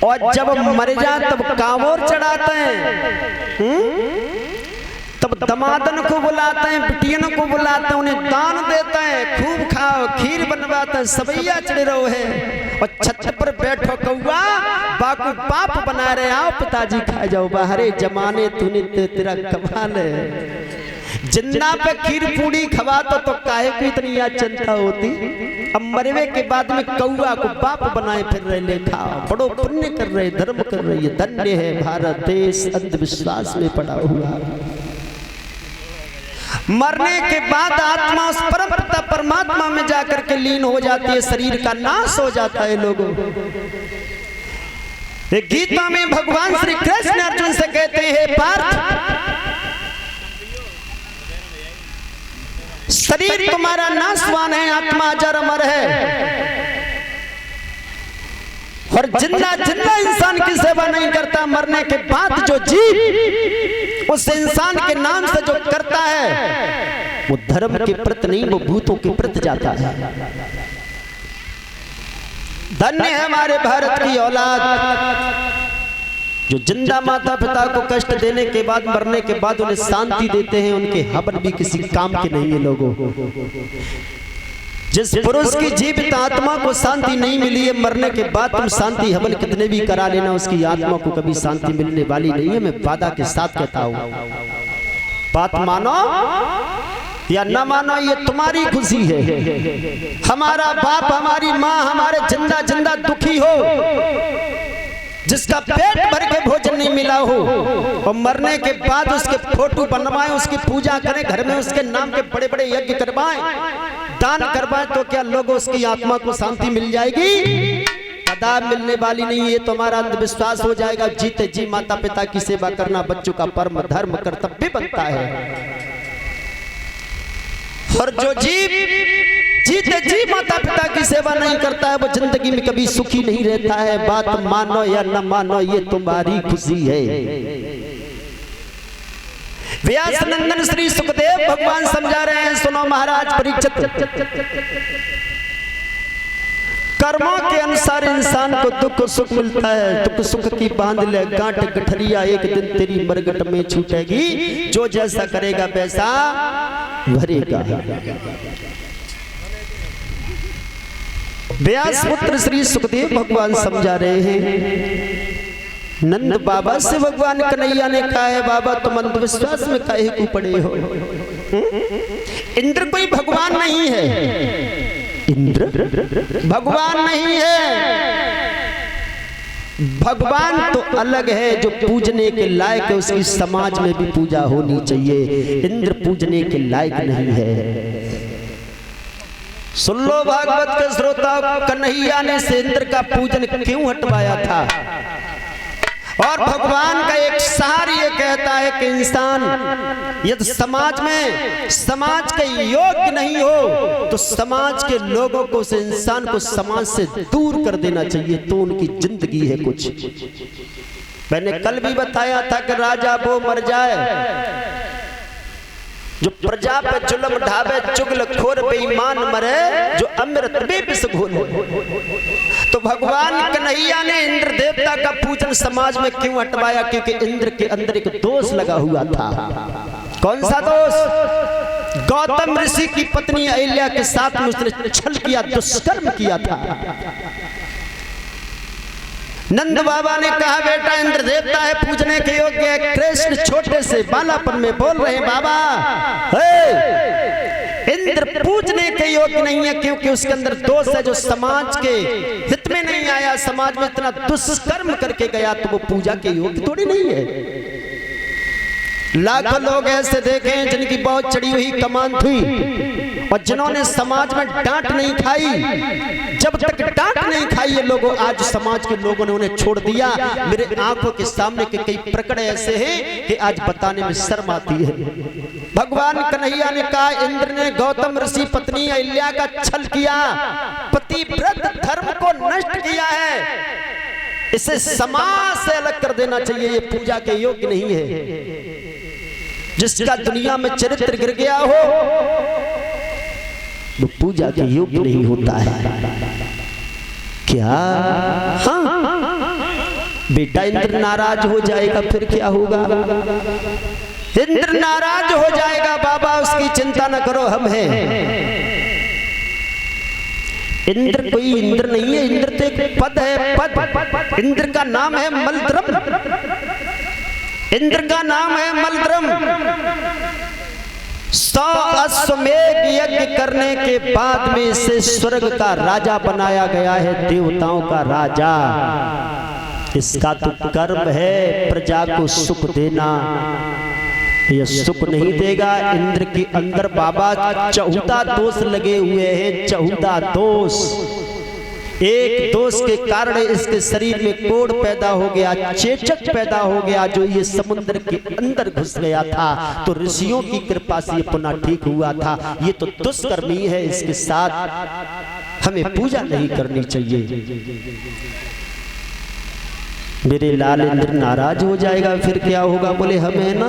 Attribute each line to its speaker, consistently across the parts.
Speaker 1: और जब मर जा तब कांवोर चढ़ाते हैं, तब दमादन को बुलाते हैं, बिटियन को बुलाते हैं, उन्हें दान देते हैं, खूब खाओ, खीर बनवाते हैं, सबैया चढ़ रहो है। और छत पर बैठो कौआ, बाकू पाप बना रहे, आओ पिताजी खा जाओ बाहरे जमाने तूने तेरा कमाल है। जिंदा पे खीर पूड़ी खवातो तो काहे को इतनी चिंता होती। अब मरवे के बाद में कौआ को बाप बनाए फिर रहे, ले खाओ, बड़ो पुण्य कर रहे, धर्म कर रहे, धन्य है भारत देश अंधविश्वास में पड़ा हुआ। मरने के बाद आत्मा उस परम पिता परमात्मा में जाकर के लीन हो जाती है, शरीर का नाश हो जाता है। लोगों गीता में भगवान श्री कृष्ण अर्जुन से कहते हैं, पार्थ शरीर तुम्हारा नाशवान है, आत्मा अजर अमर है। और जिंदा जिंदा इंसान की सेवा नहीं करता, मरने के बाद जो जीव उस इंसान के नाम से जो करता है वो धर्म के प्रति नहीं, वो भूतों के प्रति जाता है। धन्य है हमारे भारत की औलाद जो जिंदा माता पिता को कष्ट देने के बाद, मरने के बाद उन्हें शांति देते हैं। उनके हवन भी किसी काम के नहीं है। लोगों, जिस पुरुष की जीवित आत्मा को शांति नहीं मिली है, मरने के बाद तुम शांति हवन कितने भी करा लेना, उसकी आत्मा को कभी शांति मिलने वाली नहीं है। मैं वादा के साथ कहता हूं, बात मानो या न मानो, ये तुम्हारी खुशी है। हमारा बाप हमारी माँ हमारे जिंदा जिंदा दुखी हो, जिसका पेट भर के भोजन नहीं मिला हो, और मरने के बाद उसके फोटो बनवाएं, उसकी पूजा करें, घर में उसके नाम के बड़े बड़े यज्ञ करवाएं, दान करवाएं, तो क्या लोगों उसकी आत्मा को शांति मिल जाएगी? कदापि मिलने वाली नहीं। ये तुम्हारा अंधविश्वास हो जाएगा। जीते जी माता पिता की सेवा करना बच्चों का परम धर्म कर्तव्य बनता है। और जो जीव जीते जी माता पिता की सेवा नहीं करता है, वो जिंदगी में कभी सुखी नहीं रहता है। बात मानो या न मानो, ये तुम्हारी खुशी है। व्यास नंदन श्री सुखदेव भगवान समझा रहे हैं, सुनो महाराज परीक्षित, कर्मों के अनुसार इंसान को दुख सुख मिलता है। दुख सुख की बांध ले गांठ गठरिया, एक दिन तेरी मरगट में छूटेगी। जो जैसा करेगा वैसा भरेगा। व्यास पुत्र श्री सुखदेव भगवान समझा रहे हैं। नंद बाबा से भगवान कन्हैया ने कहा है, बाबा तुम अंधविश्वास में काहे को पड़े हो? इंद्र कोई भगवान नहीं है, इंद्र भगवान नहीं है। भगवान तो अलग है, जो पूजने के लायक है, उसकी समाज में भी पूजा होनी चाहिए। इंद्र पूजने के लायक नहीं है। सुन लो भागवत के श्रोता, कन्हैया ने से इंद्र का पूजन क्यों हटवाया था? और भगवान का एक सार ये कहता है कि इंसान यदि समाज में समाज के योग्य नहीं हो तो समाज के लोगों को, उस इंसान को समाज से दूर कर देना चाहिए, तो उनकी जिंदगी है कुछ। मैंने कल भी बताया था कि राजा वो मर जाए जो प्रजा पे जुल्म ढावे, चुगलखोर बेईमान मरे, जो अमृत में विष घोले। तो भगवान कन्हैया ने इंद्र देवता का पूजन समाज में क्यों हटवाया? क्योंकि इंद्र के अंदर एक दोष लगा हुआ था। कौन सा दोष? गौतम ऋषि की पत्नी अहिल्या के साथ में उसने छल किया, दुष्कर्म किया था। नंद बाबा ने कहा, बेटा इंद्र देवता है, पूजने के योग्य है। कृष्ण छोटे से बालापन में बोल रहे हैं, बाबा इंद्र पूजने के योग्य नहीं है, क्योंकि उसके अंदर दोष है जो समाज के हित में नहीं आया। समाज में इतना दुष्कर्म करके गया तो वो पूजा के योग्य थोड़ी नहीं है। लाखों लोग ऐसे देखे हैं जिनकी बहुत चढ़ी हुई कमान थी और जिन्होंने समाज में डांट नहीं खाई। जब तक डांट नहीं खाई ये लोगों, आज समाज के लोगों ने उन्हें छोड़ दिया। मेरे आंखों के सामने के कई प्रकरण ऐसे हैं कि आज बताने में शर्म आती है। भगवान कन्हैया ने कहा, इंद्र ने गौतम ऋषि पत्नी अहिल्या का छल किया, पतिव्रत धर्म को नष्ट किया है। इसे समाज से अलग कर देना चाहिए, ये पूजा के योग्य नहीं है। जिसका दुनिया में चरित्र गिर गया हो वो पूजा के योग्य नहीं होता है। क्या? हाँ, बेटा इंद्र नाराज हो जाएगा फिर क्या होगा? इंद्र नाराज हो जाएगा बाबा, उसकी चिंता न करो, हम हैं। इंद्र कोई इंद्र नहीं है, इंद्र तो एक पद है, पद। इंद्र का नाम है मलद्रम, इंद्र का नाम है मलद्रम। 100 अश्वमेध यज्ञ करने के बाद में इसे स्वर्ग का राजा बनाया गया है, देवताओं का राजा। इसका तो कर्म है प्रजा को सुख देना, यह सुख नहीं देगा। इंद्र के अंदर बाबा 14 दोष लगे हुए हैं, 14 दोष। एक दोष के कारण इसके शरीर में कोढ़ पैदा हो गया, चेचक पैदा हो गया, जो ये समुद्र के अंदर घुस गया था। तो ऋषियों की कृपा से ये पुनः ठीक हुआ था। ये तो दुष्कर्मी है, इसके साथ हमें पूजा नहीं करनी चाहिए। मेरे लाल इंद्र नाराज हो जाएगा फिर क्या होगा? बोले हम है ना।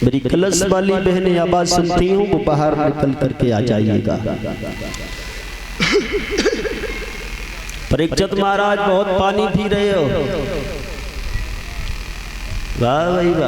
Speaker 1: मेरी कलश वाली बहनें आवाज सुनती हूँ, वो बाहर निकल करके आ जाइएगा। परीक्षित महाराज बहुत पानी पी रहे हो। वाह भाई वाह।